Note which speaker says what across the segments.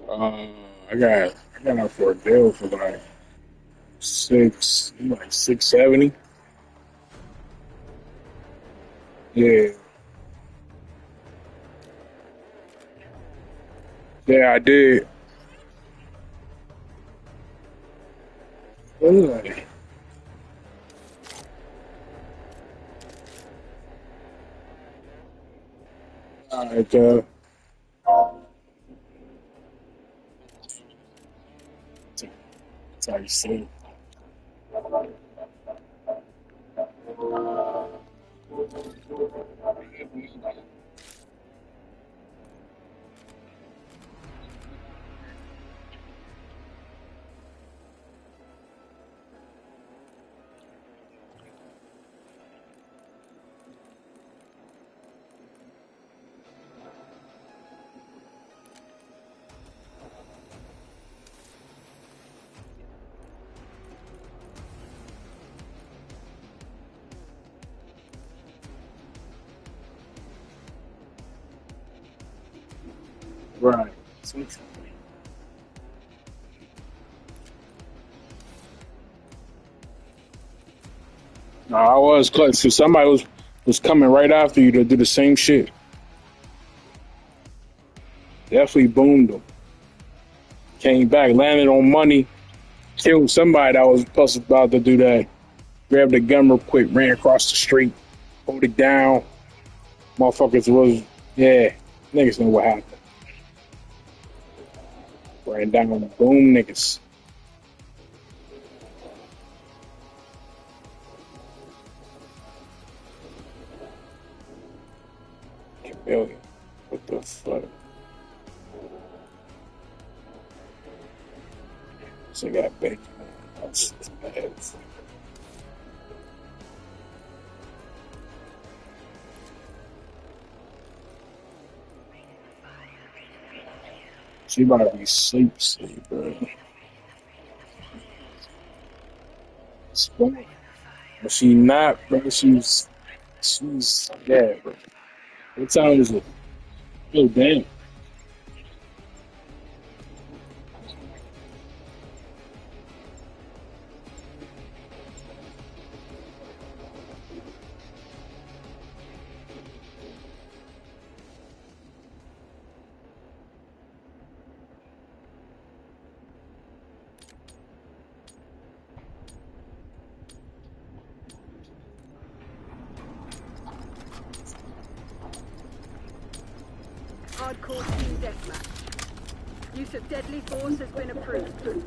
Speaker 1: Uh, I got out for a deal for like 670. Yeah, yeah, I did. Good. All right, that's how you see. Right. No, I was close. So somebody was coming right after you to do the same shit. Definitely boomed them. Came back, landed on money, killed somebody that was plus about to do that. Grabbed the gun real quick, ran across the street, hold it down. Motherfuckers was, yeah, niggas know what happened. Ran down on the boom niggas. Chameleon. What the fuck? So I got bacon. That's bad. She about to be sleep, bro. It's funny. But she not, bro. She's, yeah, bro. What time is it? Oh, damn.
Speaker 2: Hardcore team deathmatch. Use of deadly force has been approved.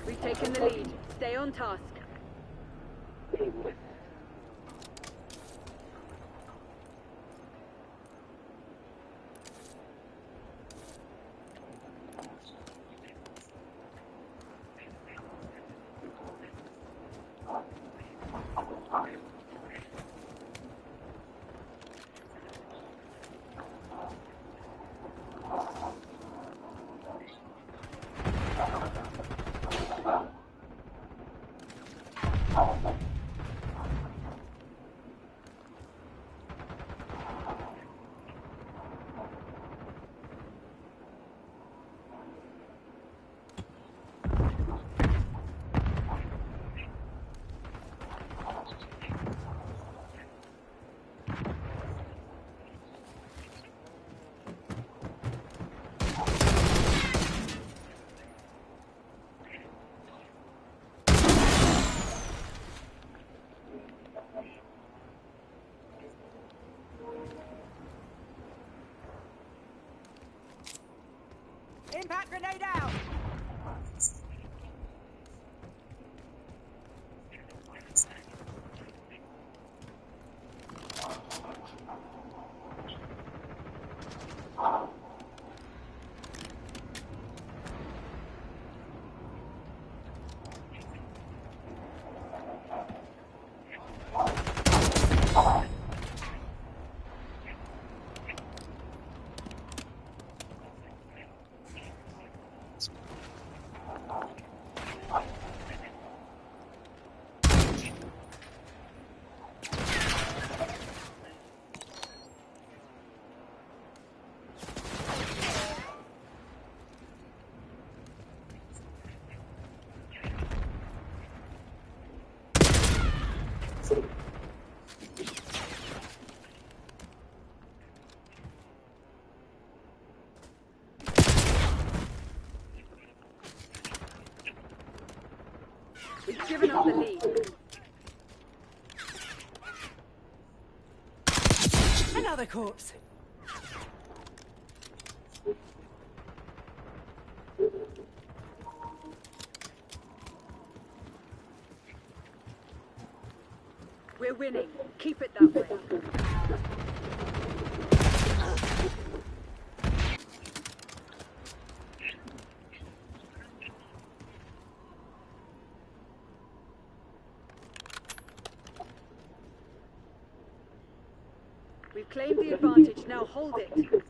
Speaker 2: We've taken the lead. Stay on task. Impact grenade out! We've given up the lead.
Speaker 3: Another corpse.
Speaker 2: We're winning. Keep it that way. We've claimed the advantage. Now hold it.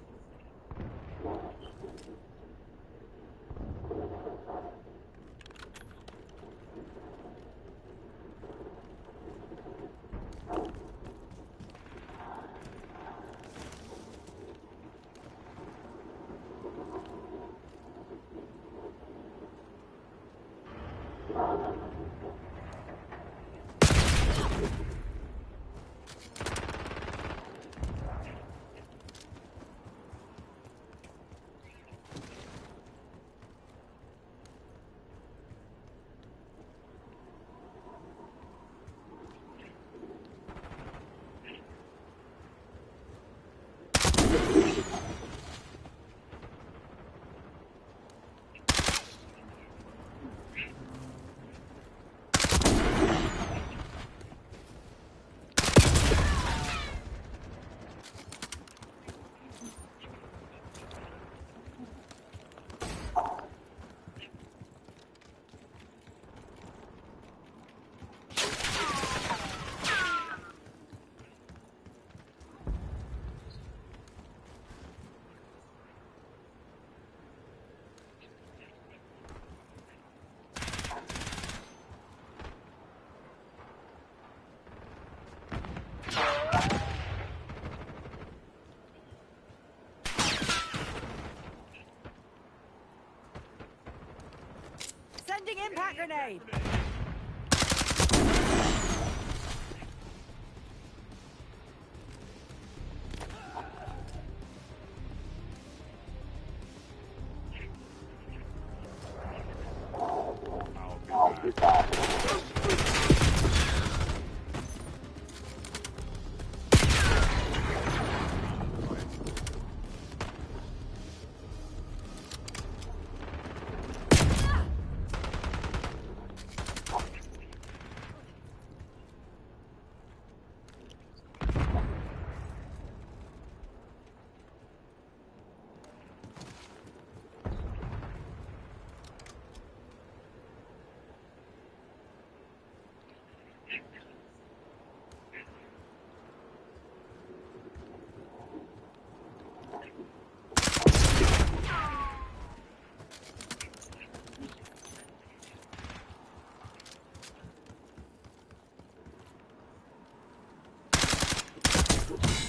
Speaker 3: Sending impact grenade.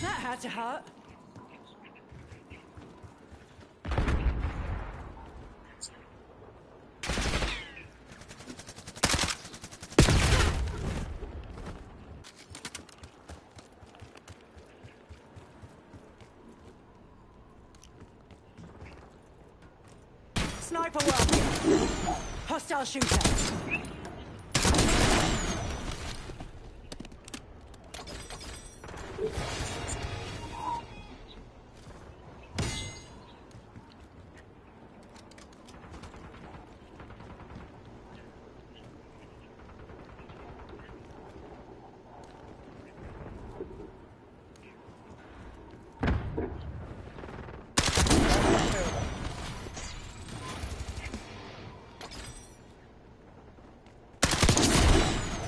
Speaker 3: That had to hurt. Sniper work. Hostile shooter.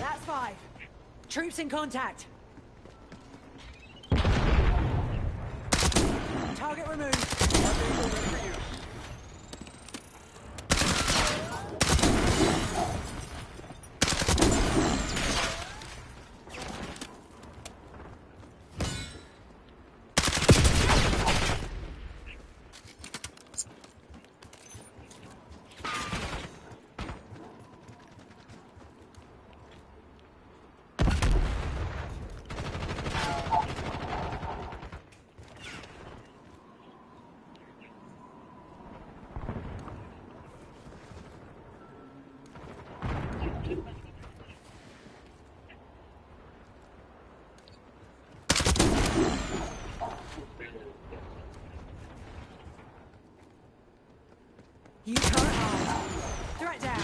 Speaker 3: That's 5. Troops in contact. Target removed. You can't hide. Threat down.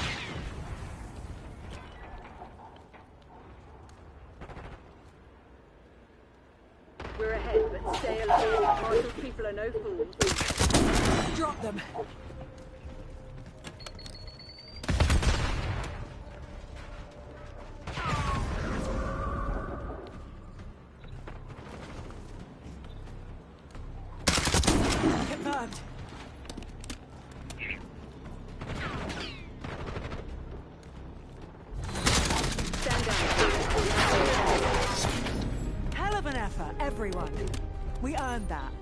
Speaker 2: We're ahead, but stay alert. Marshall's people are no fools.
Speaker 3: Drop them. Confirmed.
Speaker 2: Stand down.
Speaker 3: Hell of an effort, everyone. We earned that.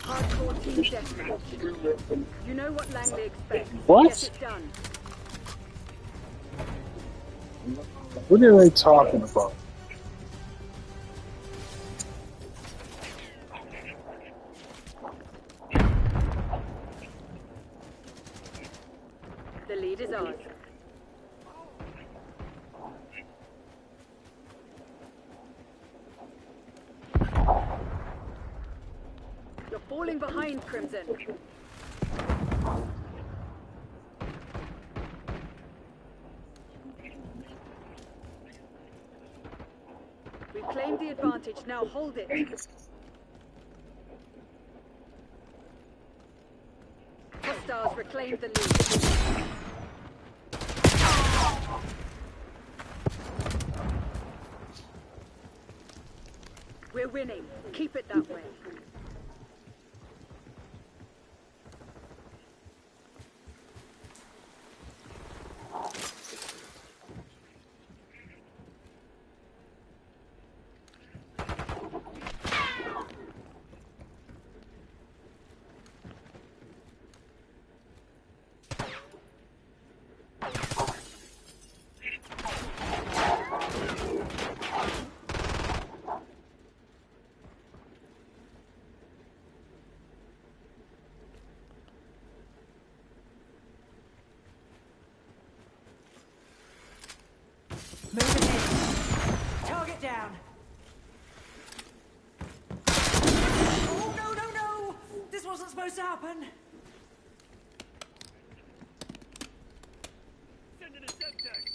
Speaker 2: Hardcore team deathmatch. You know what Langley expects.
Speaker 1: What?
Speaker 2: Get it done.
Speaker 1: What are they talking about?
Speaker 2: The lead is ours. You're falling behind, Crimson. We've claimed the advantage, now hold it. Hostiles reclaimed the lead. We're winning. Keep it that way.
Speaker 3: Moving in. Target down. Oh, no, no, no! This wasn't supposed to happen.
Speaker 4: Sending a subtext.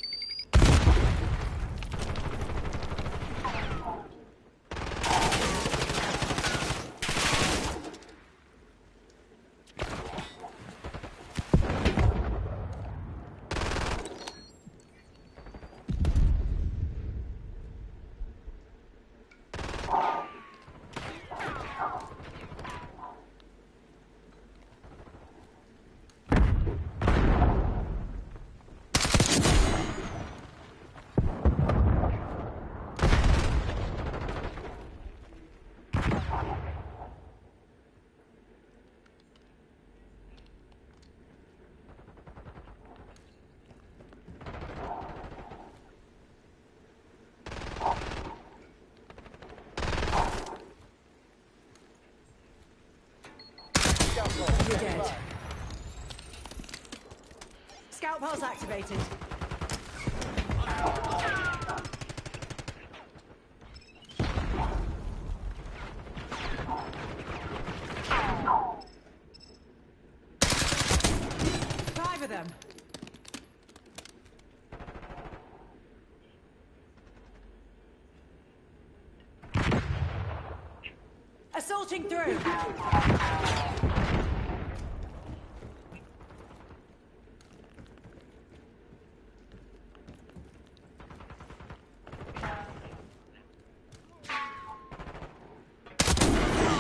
Speaker 3: You're dead. Scout pulse activated. Five of them. Assaulting through.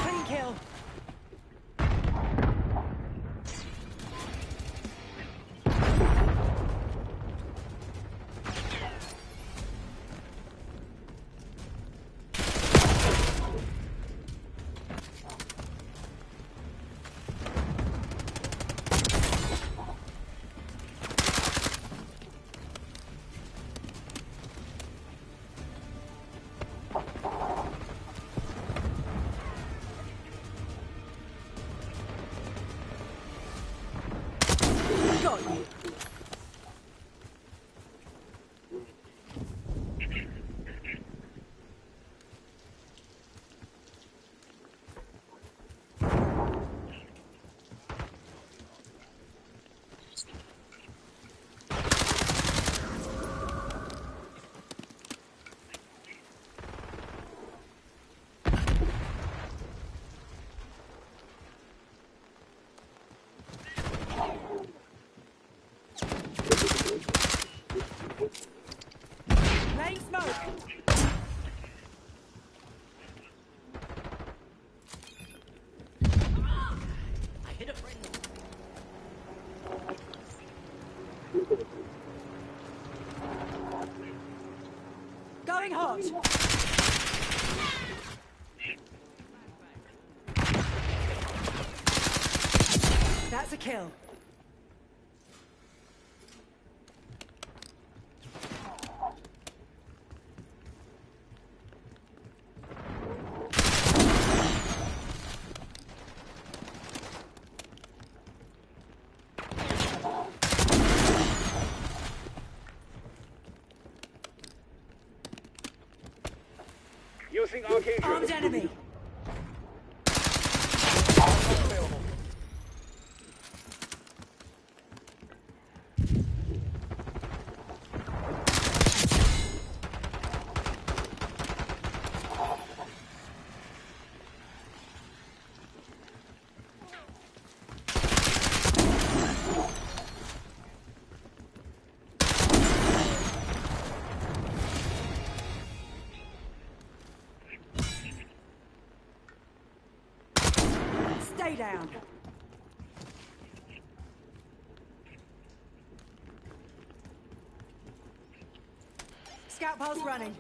Speaker 3: Clean kill. Got you. Laying smoke. I hit a friend. Going hot. That's a kill.
Speaker 4: Using arcane
Speaker 3: Armed
Speaker 4: drills.
Speaker 3: enemy.
Speaker 4: Available.
Speaker 3: Stay down. Scout pulse running.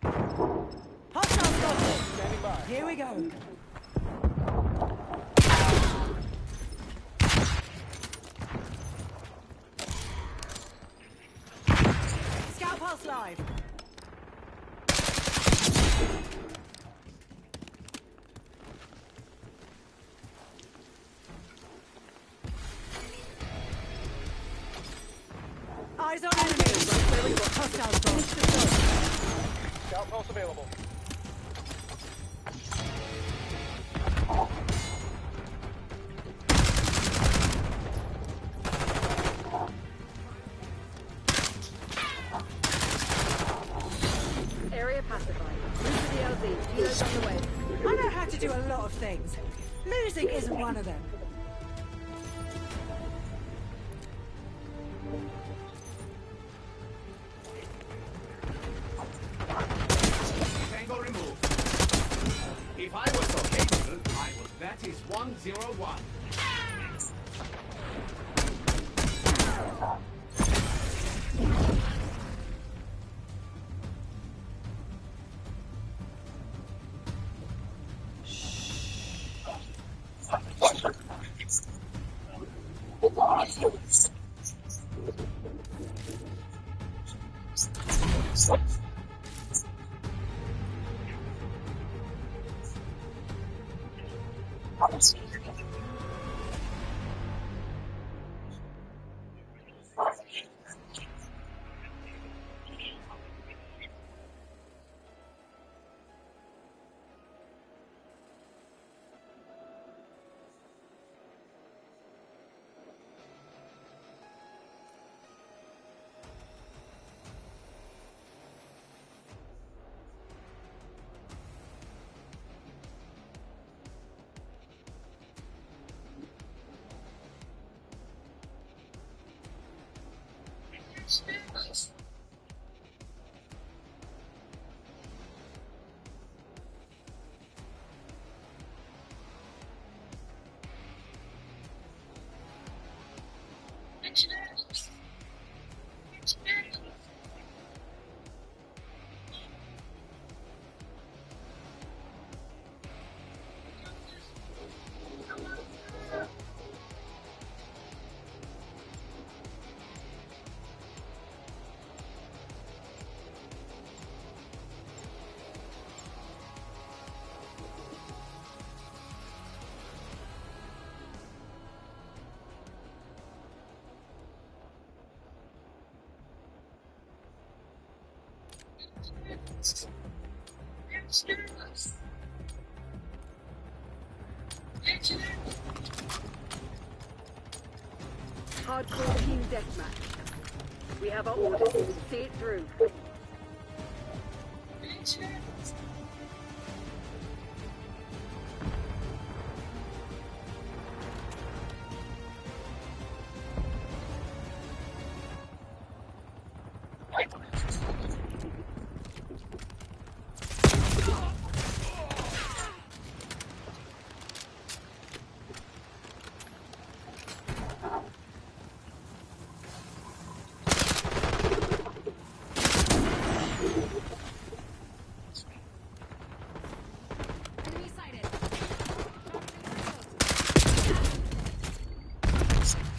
Speaker 3: Hostile spotted.
Speaker 4: Standing by.
Speaker 3: Here we go. Scout pulse live. Eyes on enemy. Hostile spot.
Speaker 4: Scout pulse available.
Speaker 2: Area pacified. Move to the LZ. Helos on the way.
Speaker 3: I know how to do a lot of things. Losing isn't one of them.
Speaker 5: Tango removed. If I was so capable, I would. That is 101.
Speaker 2: Hardcore team deathmatch. We have our orders. See it through.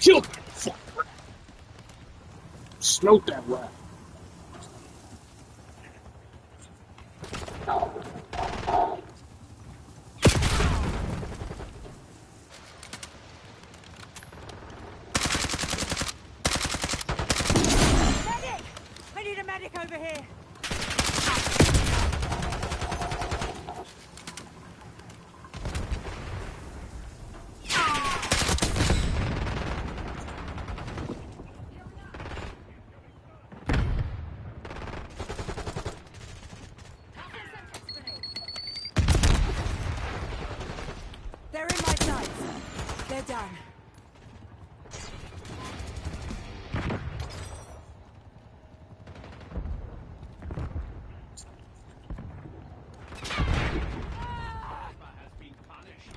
Speaker 1: Kill that fucker. Smoked that rat.
Speaker 3: Medic! I need a medic over here. They're in my sights. They're done.
Speaker 5: Has been punished.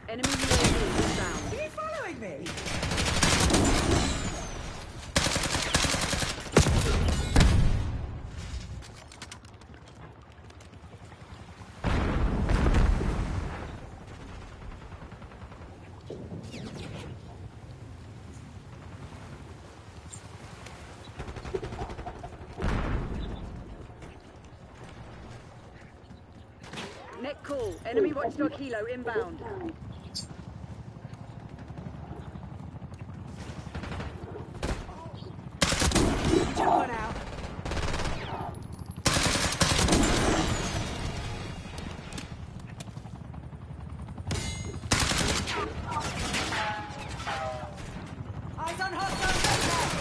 Speaker 2: Enemy UAV inbound.
Speaker 3: Are you following me?
Speaker 2: Net call. Enemy watchdog helo inbound.
Speaker 3: Took one out. Eyes on hostile contact.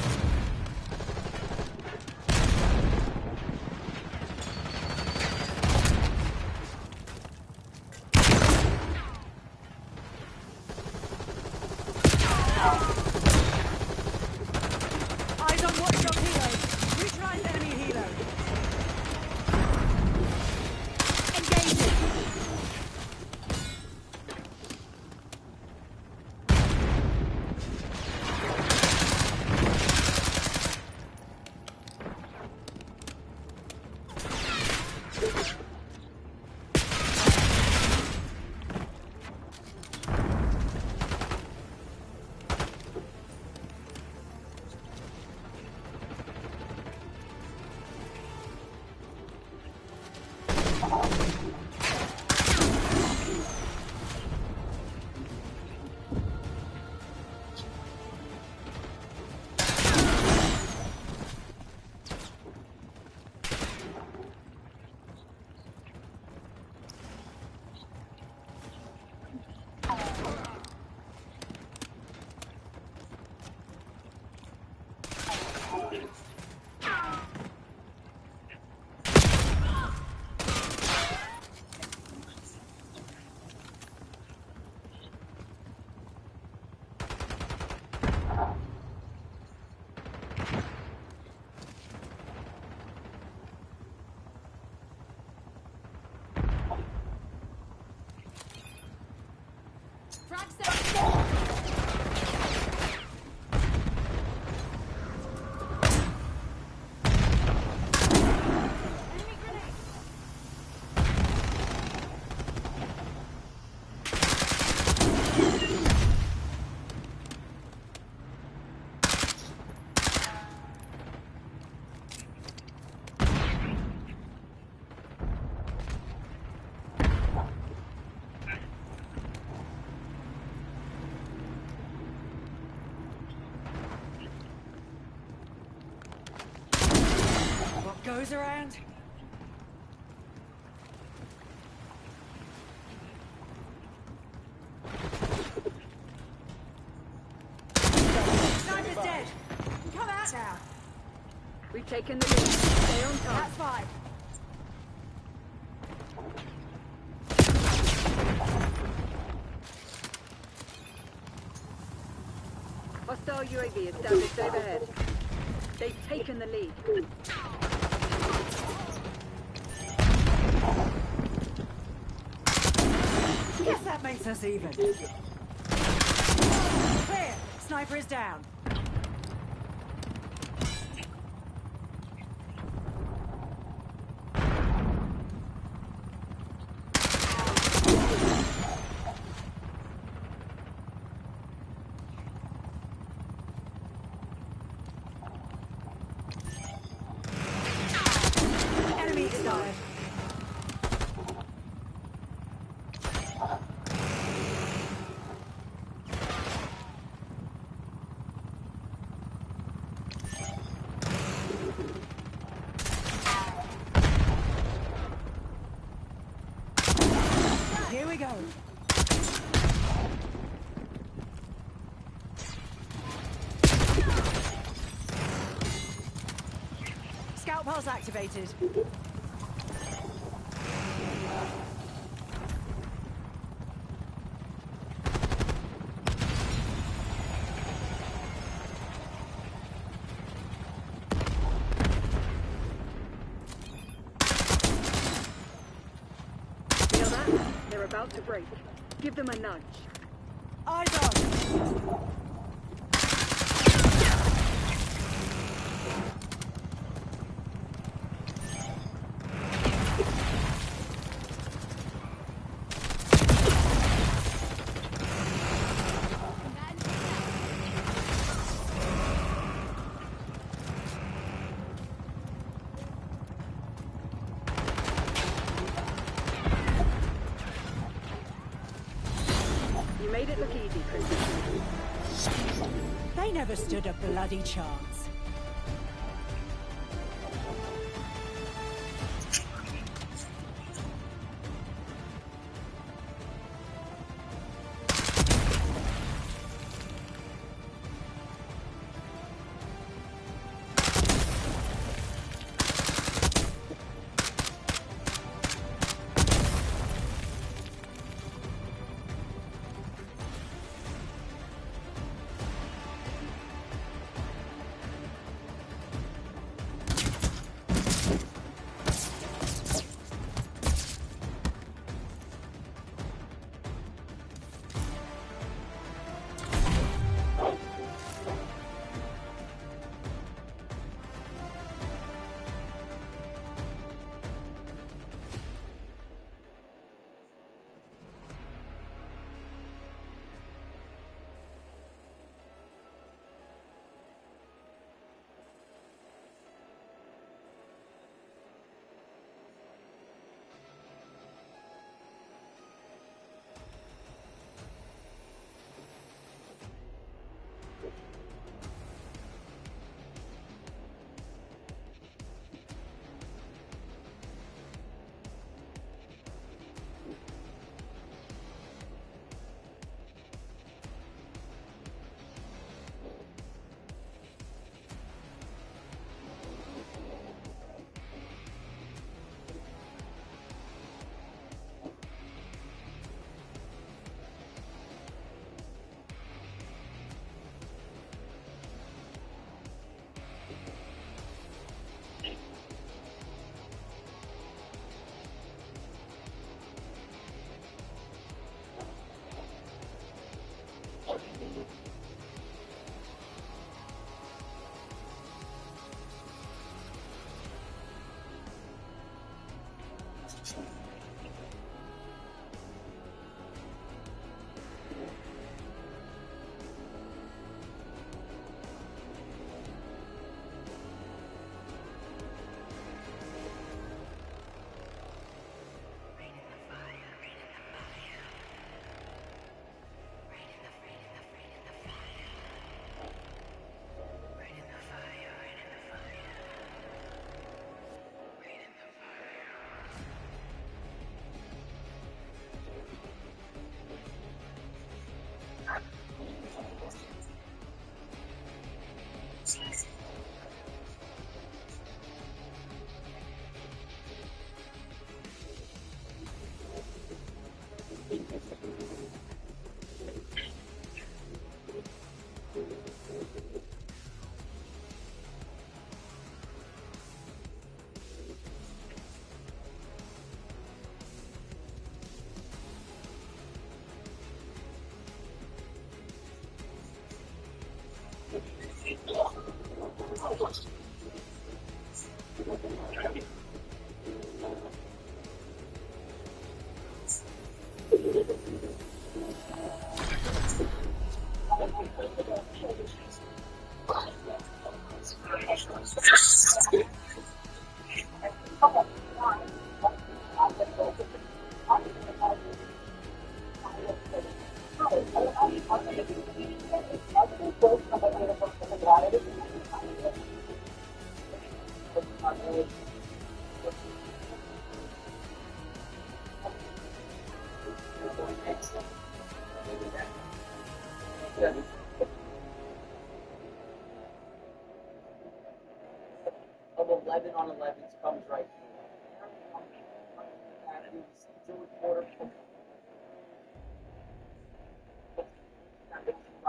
Speaker 2: Frag set. Enemy grenade.
Speaker 3: What goes around? Sniper's dead. Come out now.
Speaker 2: We've taken the lead. Stay on top.
Speaker 3: That's fine.
Speaker 2: Hostile UAV established overhead. They've taken the lead.
Speaker 3: Guess that makes us even. Clear. Sniper is down. Enemy spotted. Here we go. Scout pulse activated.
Speaker 2: Feel that? They're about to break. Give them a nudge.
Speaker 3: Eyes on.
Speaker 2: You made it look easy, Chris.
Speaker 3: They never stood a bloody chance.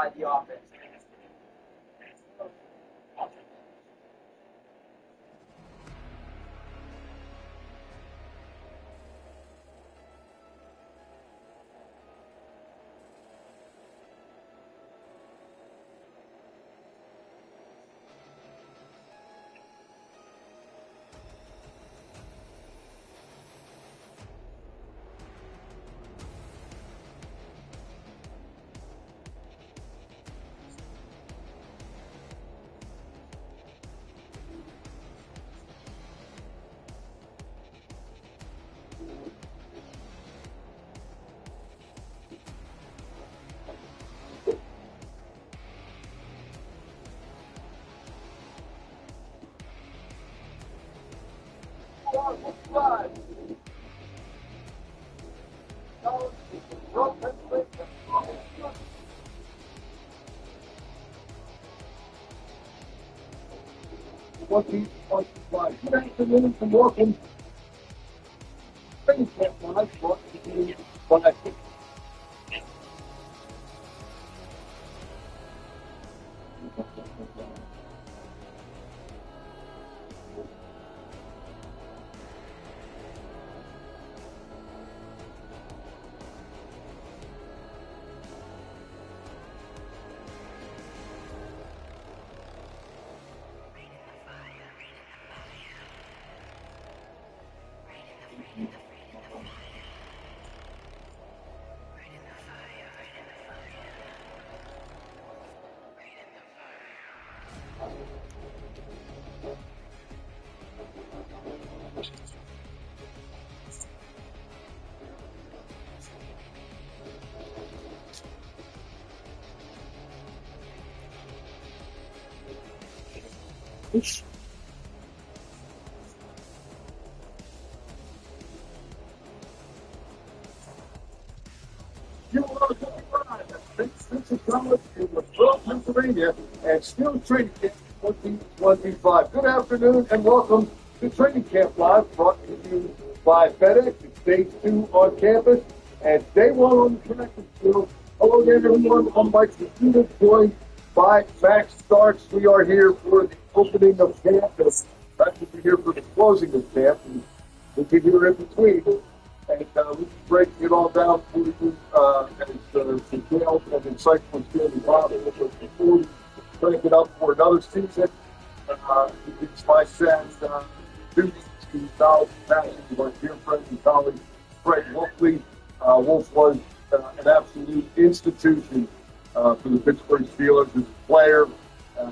Speaker 6: by the offense. Good afternoon and welcome. Training Camp Live brought to you by You are live at Vincent College in Latrobe, Pennsylvania, and still Training Camp 2025. Good afternoon and welcome to Training Camp Live, brought to you by FedEx. It's day 2 on campus and day 1 on the practice field. Hello again, everyone. I'm Mike Saputo, joined by Max Starks. We are here for the opening of camp. Back to be here for the closing of camp. And we'll be here in between. And we'll be breaking it all down for you as detailed and insightful as humanly possible. But before we break it up for another season, it's my sad duty to acknowledge the passing of our dear friend and colleague, Fred Wolfley. Wolf was an absolute institution for the Pittsburgh Steelers as a player,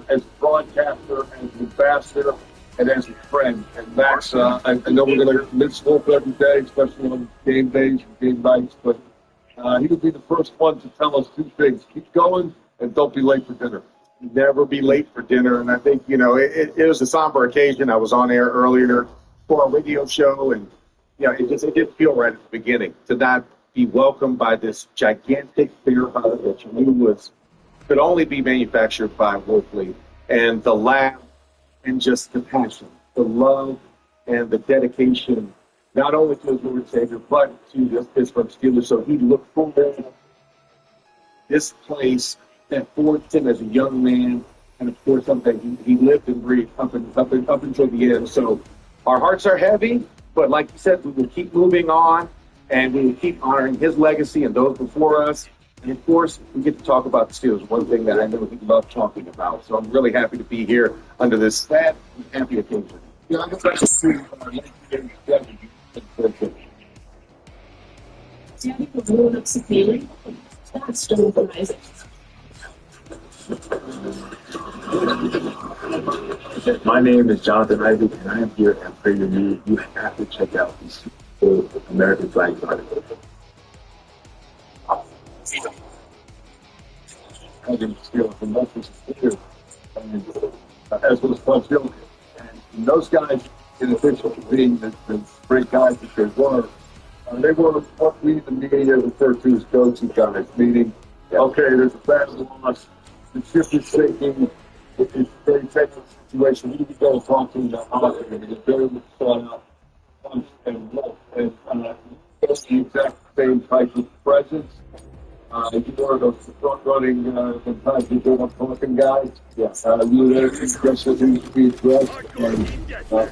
Speaker 6: as a broadcaster, as an ambassador, and as a friend. And Max, I know we're going to miss Wolf every day, especially on game days and game nights, but he would be the first one to tell us 2 things. Keep going and don't be late for dinner.
Speaker 7: Never be late for dinner. And I think, it was a somber occasion. I was on air earlier for a radio show, and, it didn't feel right at the beginning to not be welcomed by this gigantic beer hug that you knew could only be manufactured by Wolfley, and the laugh and just the passion, the love and the dedication, not only to his Lord and Savior, but to the Pittsburgh Steelers. So he looked forward this place that forged him as a young man, and of course something he lived and breathed up until the end. So our hearts are heavy, but like you said, we will keep moving on, and we will keep honoring his legacy and those before us. And of course, we get to talk about the Steelers, one thing that I know he loved talking about. So I'm really happy to be here under this sad and happy occasion.
Speaker 1: Yeah, I'm glad to see
Speaker 8: Danny was rolling up securely. That's still rising.
Speaker 9: My name is Jonathan Isaac, and I am here at Prager News. You have to check out these American flag articles.
Speaker 1: Having skill from Memphis Steelers, and as well as Paul Field. And those guys, in addition to being the great guys that they were what we in the media refer to as go-to guys, meaning, okay, there's a bad loss, the ship is sinking, it's a very technical situation, we need to go and talk to them about it, and it's very much thought out, punch and love, and that's the exact same type of presence
Speaker 6: You are the front-running, sometimes you do up talking guys. Yes. You were there to discuss what needs to be addressed, and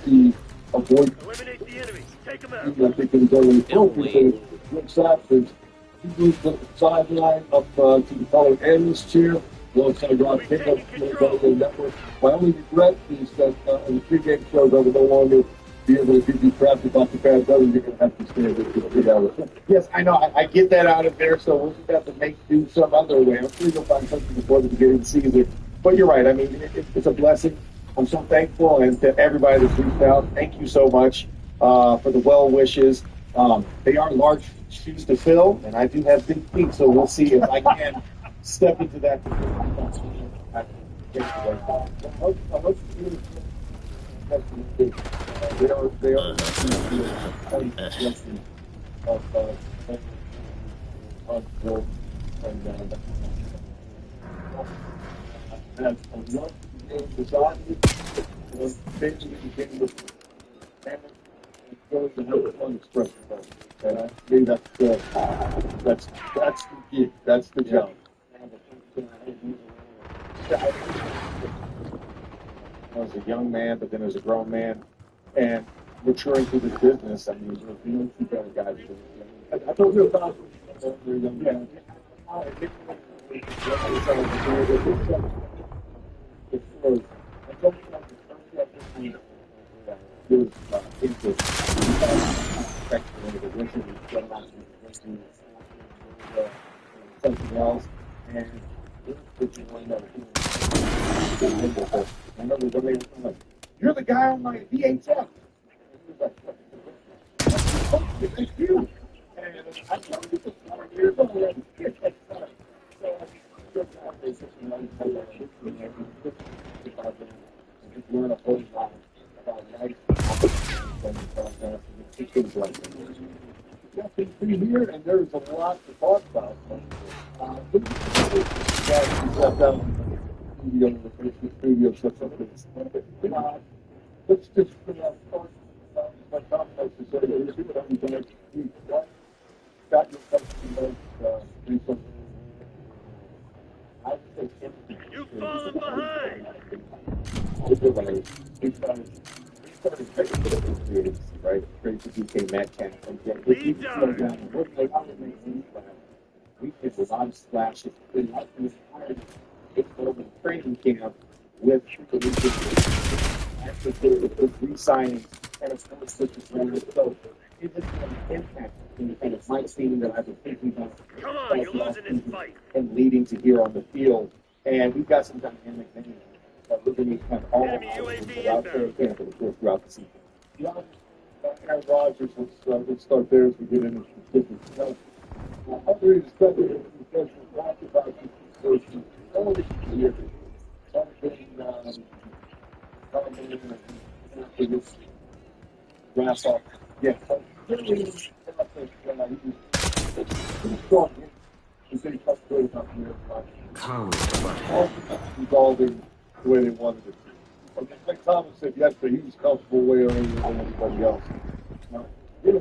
Speaker 6: he avoided.
Speaker 4: Eliminate the enemy. Take him out.
Speaker 6: I think it was only appropriate. What's happened? He moved the sideline up to the fellow M's chair, alongside Rob Kimball, the network. My only regret is that in the pregame shows, I will no longer be able to give you crap about the bad weather. You're going to have to stand there to get out of it.
Speaker 7: Yes, I know. I get that out of there, so we'll just have to do some other way. I'm sure you'll find something before the beginning of the season. But you're right. I mean, it's a blessing. I'm so thankful, and to everybody that's reached out, thank you so much for the well wishes. They are large shoes to fill, and I do have big feet, so we'll see if I can step into that. They are and I think that's the gig. That's the job. As a young man, but then as a grown man, and maturing through this business, I mean, you know, two better guys. I told you about you're a young man. Something else, and I remember when they were like, "You're the guy on my VHF." It's you. And I thought it was 4 years old. Learn a whole lot about life and nothing here, and there's a lot to talk about. Let's just start my complex to say that you got your question do something.
Speaker 4: You've fallen behind.
Speaker 7: Right? Crazy DK Metcalf. We did a lot of splashes. Over the training camp with re-signing and of course such as so it has been an impact in kind of my team that I've been thinking about.
Speaker 4: Come on, you're losing this fight.
Speaker 7: And leading to here on the field. And we've got some dynamic names that we're going to kind of all out there throughout the season. Aaron Rodgers, let's start there as we get into specifics. I really expect to talk about this all this year. Wrap up. Yeah. Resolving the way they wanted it to. Like Thomas said yesterday, he was comfortable way earlier than anybody else.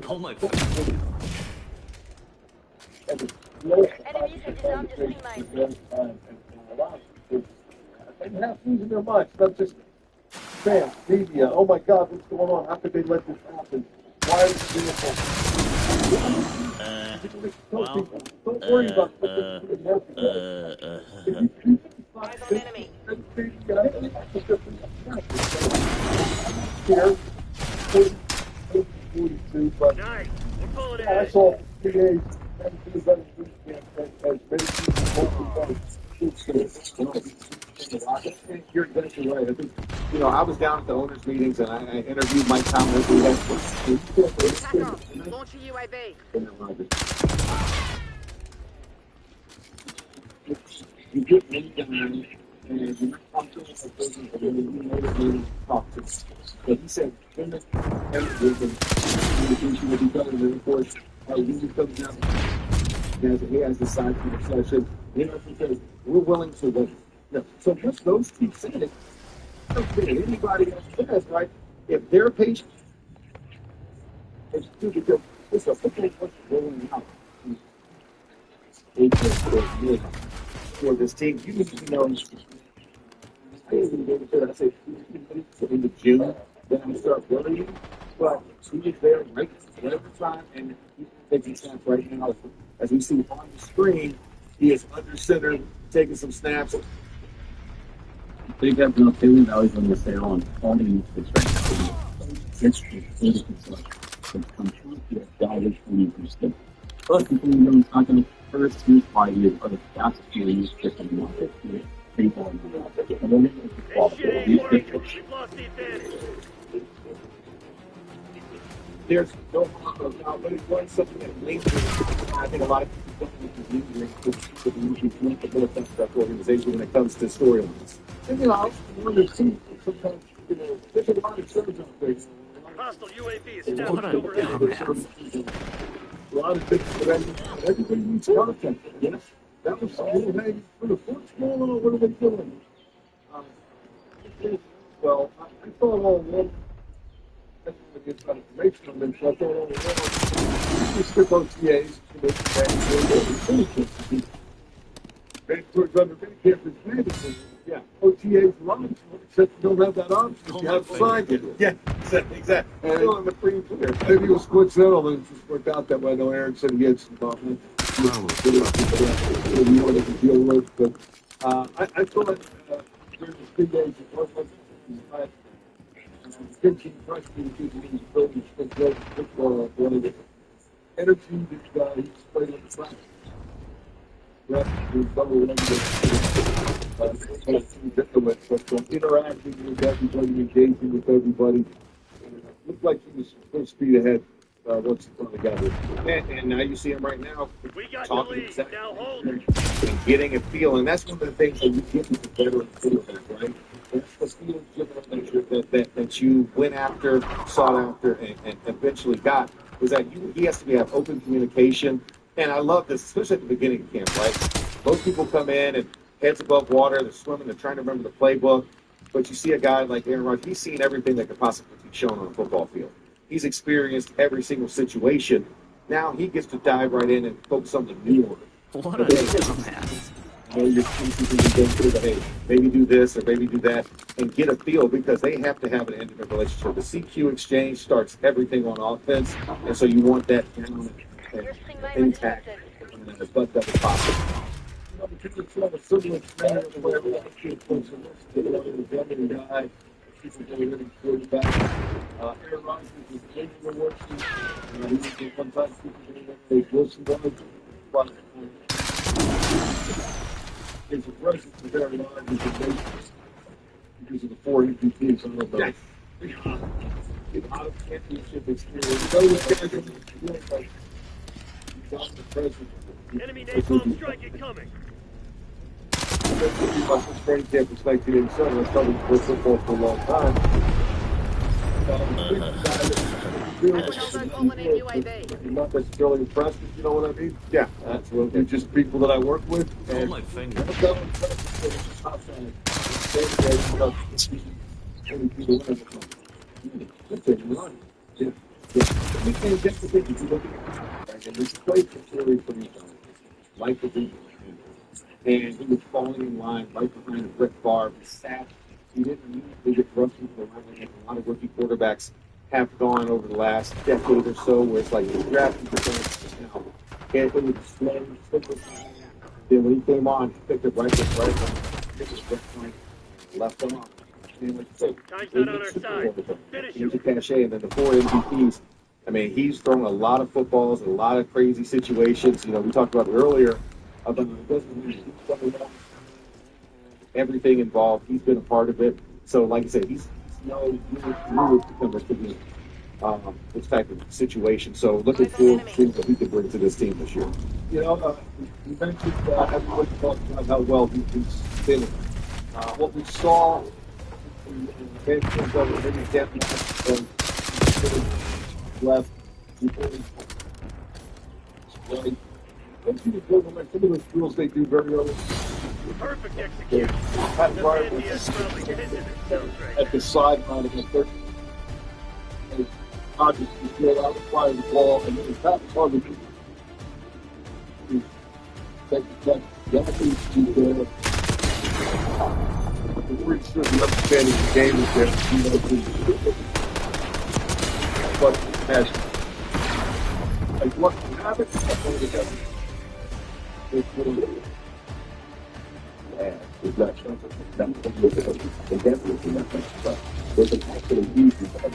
Speaker 5: Oh my God.
Speaker 2: Enemies have disarmed your teammate.
Speaker 6: They have losing their minds, not just fans, media. Oh my God, what's going on? How could they let this happen? Why is it beautiful? Don't worry about
Speaker 2: Eyes on enemy.
Speaker 6: Here, 42, but
Speaker 4: Nice. We're pulling
Speaker 6: I
Speaker 4: ahead.
Speaker 6: saw PAs You're exactly right. I think,
Speaker 7: You know, I was down at the owners' meetings and I interviewed Mike Tomlin.
Speaker 2: Attack on. Launch a UAV.
Speaker 6: You get me down and you're not comfortable with the business, and then you motivate to talk to us. But he said, everything communication will be done, and then of course, when comes down, he has the side for the session. He says, we're willing to wait. Yeah. So just those two said it. Anybody else says, right? If they're patient, it's too because it's a football what's rolling out.
Speaker 7: for this team. You need to know. I even go to I say in the June, then I start worrying. But he is there right every time, and he's taking snaps right now. As we see on the screen, he is under center, taking some snaps.
Speaker 9: They got no feeling values on the sale on only the strength. It's completely dollars for you to step. Plus, people know it's not going to first 5 years, but that's really used to the market. People and then it's the quality.
Speaker 4: We've lost the advantage.
Speaker 7: There's no harm now, but it was something that linked. I think a lot of people don't usually link the more that organization when it comes to storylines. And I also wonder too, sometimes, there's a lot of shows out there.
Speaker 4: Hostile UAV is established overhead.
Speaker 6: A lot of things, but everybody needs content. Yes, that was something. Hey, what's going on? What are they doing? Well, I thought all along. I didn't want to get some information on them, so I thought all along. We skip OTAs to make the mandatory. Yeah, OTAs run, except you don't have that option if you haven't signed it.
Speaker 7: Yeah, exactly.
Speaker 6: And on the free clear. Maybe it was coincidental that it just worked out that way. I know Aaron said he had some problems. You wanted to deal with, but I thought during the 3 days it was like thinking question gives me ability to think football one of the energy that he displayed on the track. But interacting with everybody, engaging with everybody. Looked like he was full speed ahead once he finally got it.
Speaker 7: And now you see him right now
Speaker 4: We got the
Speaker 7: talking
Speaker 4: lead.
Speaker 7: exactly
Speaker 4: Now hold it.
Speaker 7: and getting a feel. And that's one of the things that you get with the veteran quarterback, right? That's the feel that you went after, sought after, and eventually got. Was that he has to have open communication. And I love this, especially at the beginning of camp, right? Most people come in and heads above water, they're swimming, they're trying to remember the playbook. But you see a guy like Aaron Rodgers, he's seen everything that could possibly be shown on a football field. He's experienced every single situation. Now he gets to dive right in and focus on the new one.
Speaker 10: What a dumbass.
Speaker 7: You know, your pieces and go through the, hey, maybe do this or maybe do that, and get a feel because they have to have an intimate relationship. The CQ exchange starts everything on offense, and so you want that intact as much as possible.
Speaker 6: Because it's not a similar experience where we actually put some the guy, people go really good back. Aaron Rodgers is genuine working. Sometimes people they Wilson does, but his presence is very large because of the 4 MVPs on the belt. A lot of championship experience. Those guys are like he's on the presence.
Speaker 4: Enemy napalm strike incoming.
Speaker 6: From a training camp perspective himself, I started to play football for a long time. You're not necessarily impressed, if you know what I mean?
Speaker 7: Yeah,
Speaker 6: Absolutely. They're just people that I work with. And
Speaker 10: my finger.
Speaker 7: Like the beat. And he was falling in line right behind Brett Favre. He sat. He didn't usually get rushing for a lot of rookie quarterbacks have gone over the last decade or so, where it's like he's drafting the now. And it was slow, then when he came on, he picked up right. This is Brett Favre, left him off.
Speaker 4: Time's not on our side. Finish
Speaker 7: He's a
Speaker 4: him.
Speaker 7: cachet, and then the 4 MVPs. I mean, he's thrown a lot of footballs in a lot of crazy situations. You know, we talked about it earlier about everything involved. He's been a part of it. So, like I said, he's no newcomer to this type of situation. So, looking forward to seeing what he can bring to this team this year.
Speaker 6: You know, you mentioned everybody talked about how well he's been. What we saw in the game of maybe Denver left before he some of those drills they do very early.
Speaker 4: Perfect execution.
Speaker 6: Pat
Speaker 4: The
Speaker 6: Bryant
Speaker 4: Sandia
Speaker 6: was
Speaker 4: probably hinted it. Sounds right.
Speaker 6: at the sideline of the third. And Rodgers was go out and fire the ball, and then Pat Bryant that we're sort of understanding the game is that, but as like what happens,
Speaker 9: there's an actual reason for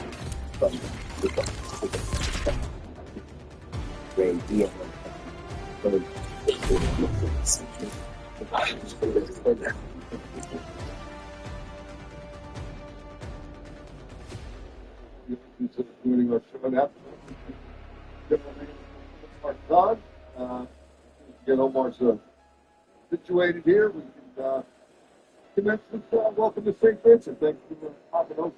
Speaker 6: joining our show now. Omar Khan. Get Omar's situated here. We can commence with welcome to St. Vincent. Thanks for popping over.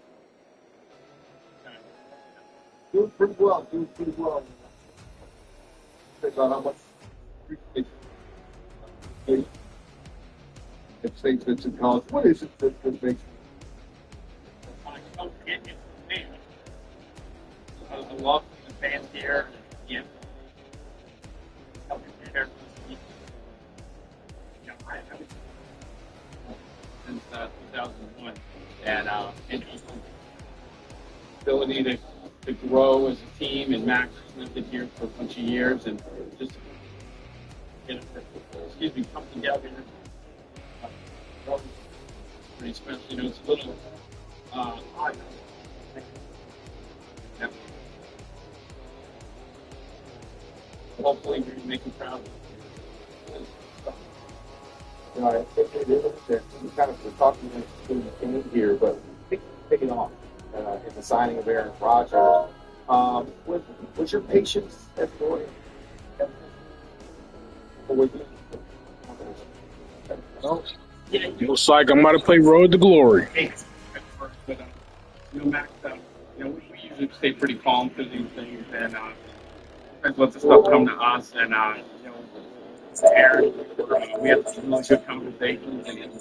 Speaker 6: Doing pretty well. Depends on how much appreciation at St. Vincent College. What is it that makes
Speaker 10: Don't forget it's the fans. I love the fans here. Yeah. Since 2001, and ability to grow as a team, and Max lived it here for a bunch of years, and just come together. Pretty special, it's a little odd. Yeah. Hopefully, we can make them proud.
Speaker 7: I think it is. We kind of were talking in the game here, but I think it's taken off in the signing of Aaron Rodgers. Was your patience at the door? Or was it?
Speaker 1: Looks like I'm about to play Road to Glory.
Speaker 10: But Max, we usually stay pretty calm through these things, and let the stuff come to us, and Aaron, we have some really good conversations, and